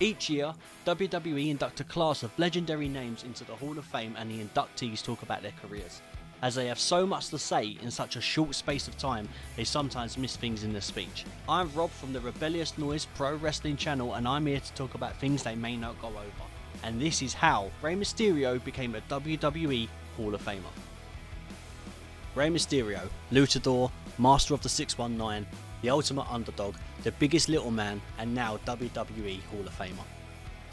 Each year, WWE induct a class of legendary names into the Hall of Fame, and the inductees talk about their careers. As they have so much to say in such a short space of time, they sometimes miss things in their speech. I'm Rob from the Rebellious Noise Pro Wrestling channel, and I'm here to talk about things they may not go over. And this is how Rey Mysterio became a WWE Hall of Famer. Rey Mysterio, Luchador, Master of the 619, the ultimate underdog, the biggest little man, and now WWE Hall of Famer.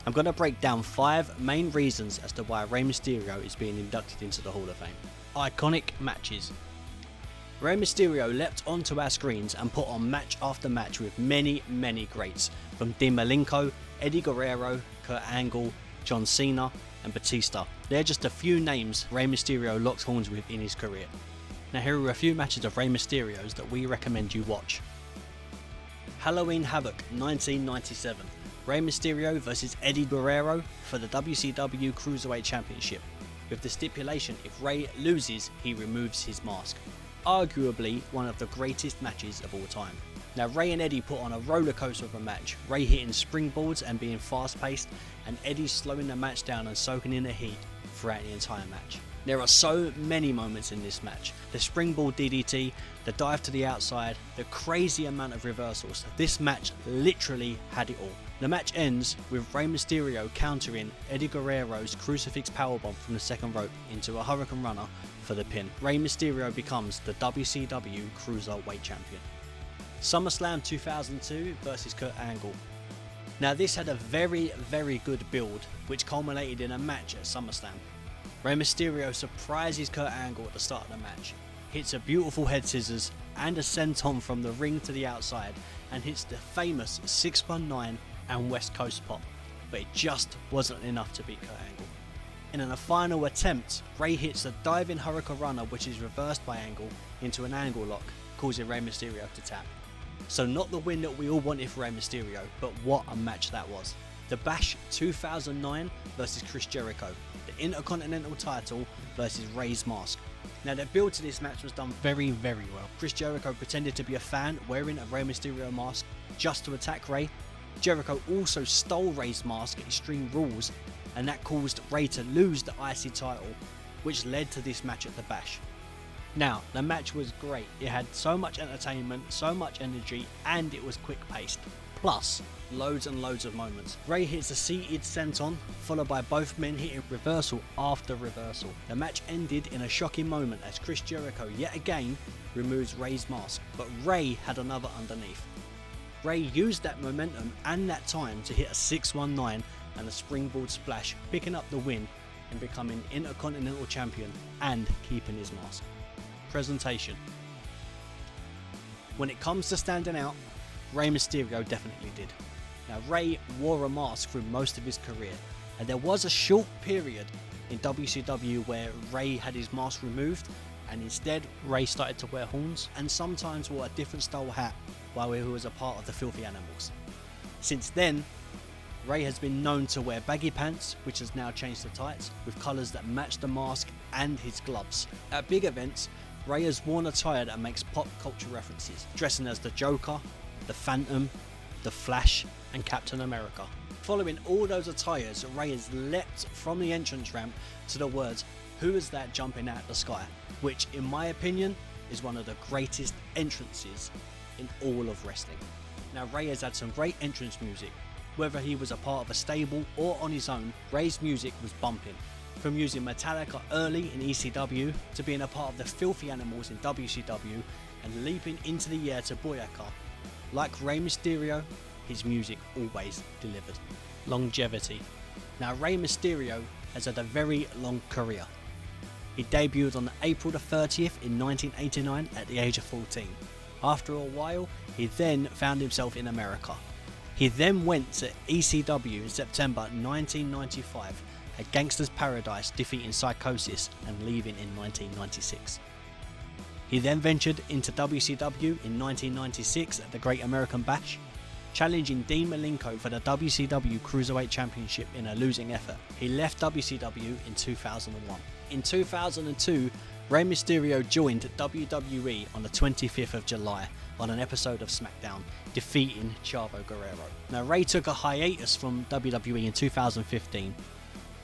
I'm going to break down 5 main reasons as to why Rey Mysterio is being inducted into the Hall of Fame. Iconic matches. Rey Mysterio leapt onto our screens and put on match after match with many greats, from Dean Malenko, Eddie Guerrero, Kurt Angle, John Cena and Batista. They're just a few names Rey Mysterio locked horns with in his career. Now here are a few matches of Rey Mysterio's that we recommend you watch. Halloween Havoc 1997. Rey Mysterio vs Eddie Guerrero for the WCW Cruiserweight Championship, with the stipulation if Rey loses he removes his mask. Arguably one of the greatest matches of all time. Now Rey and Eddie put on a roller coaster of a match, Rey hitting springboards and being fast paced, and Eddie slowing the match down and soaking in the heat throughout the entire match. There are so many moments in this match. The springboard DDT, the dive to the outside, the crazy amount of reversals. This match literally had it all. The match ends with Rey Mysterio countering Eddie Guerrero's crucifix powerbomb from the second rope into a Hurricane Runner for the pin. Rey Mysterio becomes the WCW Cruiserweight Champion. SummerSlam 2002 versus Kurt Angle. Now this had a very good build, which culminated in a match at SummerSlam. Rey Mysterio surprises Kurt Angle at the start of the match, hits a beautiful head scissors and a senton from the ring to the outside, and hits the famous 619 and West Coast pop, but it just wasn't enough to beat Kurt Angle. And in a final attempt, Rey hits a diving Hurricane Runner, which is reversed by Angle into an angle lock, causing Rey Mysterio to tap. So not the win that we all wanted for Rey Mysterio, but what a match that was. The Bash 2009 versus Chris Jericho, the Intercontinental title versus Rey's mask. Now the build to this match was done very well. Chris Jericho pretended to be a fan wearing a Rey Mysterio mask just to attack Rey. Jericho also stole Rey's mask at Extreme Rules, and that caused Rey to lose the IC title, which led to this match at the Bash. Now, the match was great. It had so much entertainment, so much energy, and it was quick paced. Plus, loads and loads of moments. Rey hits a seated senton, followed by both men hitting reversal after reversal. The match ended in a shocking moment as Chris Jericho yet again removes Rey's mask, but Rey had another underneath. Rey used that momentum and that time to hit a 619 and a springboard splash, picking up the win and becoming Intercontinental Champion and keeping his mask. Presentation. When it comes to standing out, Rey Mysterio definitely did. Now Rey wore a mask through most of his career, and there was a short period in WCW where Rey had his mask removed, and instead Rey started to wear horns and sometimes wore a different style hat while he was a part of the Filthy Animals. Since then, Rey has been known to wear baggy pants, which has now changed to tights, with colours that match the mask and his gloves. At big events, Rey has worn attire that makes pop culture references, dressing as the Joker, the Phantom, the Flash and Captain America. Following all those attires, Rey has leapt from the entrance ramp to the words, "Who is that jumping out the sky?" which in my opinion is one of the greatest entrances in all of wrestling. Now Rey has had some great entrance music. Whether he was a part of a stable or on his own, Rey's music was bumping. From using Metallica early in ECW to being a part of the Filthy Animals in WCW and leaping into the air to Boyaka. Like Rey Mysterio, his music always delivered. Longevity. Now Rey Mysterio has had a very long career. He debuted on April the 30th in 1989 at the age of 14. After a while, he then found himself in America. He then went to ECW in September 1995 at Gangsta's Paradise, defeating Psychosis and leaving in 1996. He then ventured into WCW in 1996 at the Great American Bash, challenging Dean Malenko for the WCW Cruiserweight Championship in a losing effort. He left WCW in 2001. In 2002, Rey Mysterio joined WWE on the 25th of July on an episode of SmackDown, defeating Chavo Guerrero. Now, Rey took a hiatus from WWE in 2015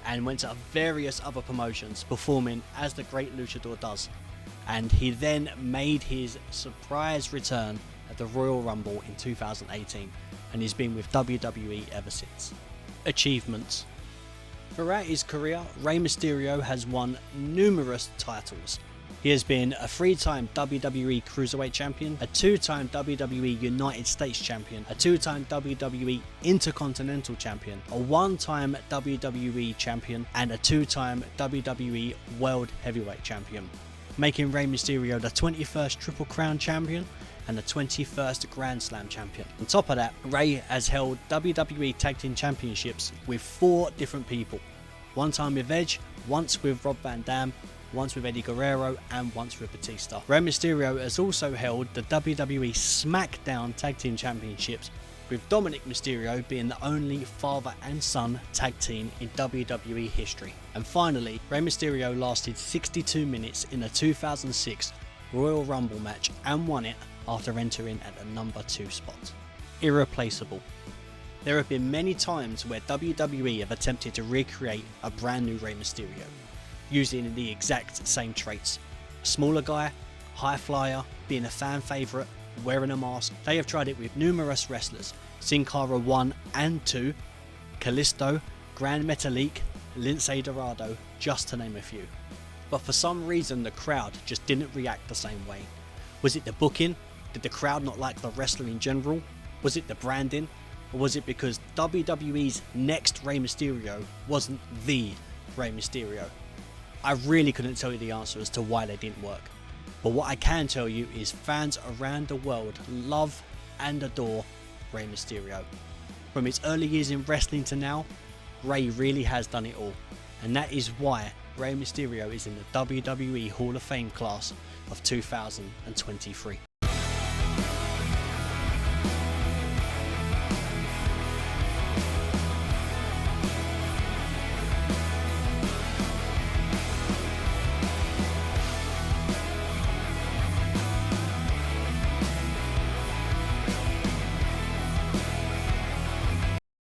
and went to various other promotions, performing as the Great Luchador does. And he then made his surprise return at the Royal Rumble in 2018, and he's been with WWE ever since. Achievements. Throughout his career, Rey Mysterio has won numerous titles. He has been a 3-time WWE Cruiserweight Champion, a 2-time WWE United States Champion, a 2-time WWE Intercontinental Champion, a 1-time WWE Champion, and a 2-time WWE World Heavyweight Champion, making Rey Mysterio the 21st Triple Crown Champion and the 21st Grand Slam Champion. On top of that, Rey has held WWE Tag Team Championships with 4 different people. One time with Edge, once with Rob Van Dam, once with Eddie Guerrero, and once with Batista. Rey Mysterio has also held the WWE SmackDown Tag Team Championships, with Dominic Mysterio being the only father and son tag team in WWE history. And finally, Rey Mysterio lasted 62 minutes in the 2006 Royal Rumble match and won it after entering at the number 2 spot. Irreplaceable. There have been many times where WWE have attempted to recreate a brand new Rey Mysterio, using the exact same traits. A smaller guy, high flyer, being a fan favourite, wearing a mask. They have tried it with numerous wrestlers, Sin Cara 1 and 2, Kalisto, Grand Metalik, Lince Dorado, just to name a few. But for some reason the crowd just didn't react the same way. Was it the booking? Did the crowd not like the wrestler in general? Was it the branding? Or was it because WWE's next Rey Mysterio wasn't the Rey Mysterio? I really couldn't tell you the answer as to why they didn't work. But what I can tell you is fans around the world love and adore Rey Mysterio. From his early years in wrestling to now, Rey really has done it all. And that is why Rey Mysterio is in the WWE Hall of Fame class of 2023.